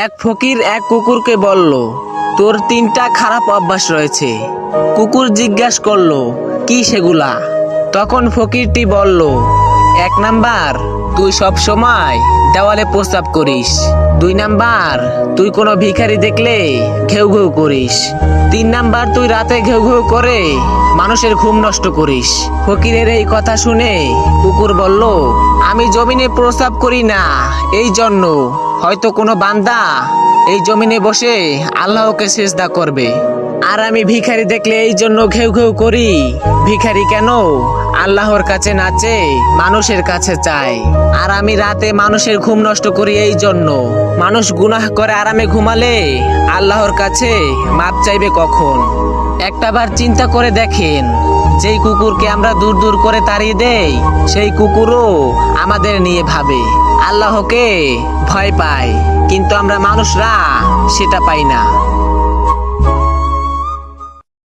এক ফকির এক কুকুরকে বলল, তোর 3টা খারাপ অভ্যাস রয়েছে। কুকুর জিজ্ঞাসা করলো, কি সেগুলা? তখন ফকিরটি বলল, 1 নাম্বার, তুই সব সময় দেওয়ালে প্রস্রাব করিস। 2 নাম্বার, তুই কোনো ভিখারি দেখলে ঘেউ ঘেউ করিস। 3 নাম্বার, তুই রাতে ঘেউ ঘেউ করে মানুষের ঘুম নষ্ট করিস। ফকিরের এই কথা শুনে কুকুর বলল, আমি জমিনে প্রস্রাব করি না, এই জন্য হয়তো কোনো বান্দা এই জমিনে বসে আল্লাহকে সিজদা করবে। আর আমি ভিখারি দেখলে এই জন্য ঘেউ ঘেউ করি। ভিখারি কেন আল্লাহর কাছে নাচে, মানুষের কাছে চায়। আর আমি রাতে মানুষের ঘুম নষ্ট করি এই জন্য। মানুষ গুনাহ করে আরামে ঘুমালে আল্লাহর কাছে মাপ চাইবে কখন? একটাবার চিন্তা করে দেখেন, যেই কুকুরকে আমরা দূর দূর করে তাড়িয়ে দেই, সেই কুকুরও আমাদের নিয়ে ভাবে, আল্লাহকে ভয় পায়, কিন্তু আমরা মানুষরা সেটা পাই না।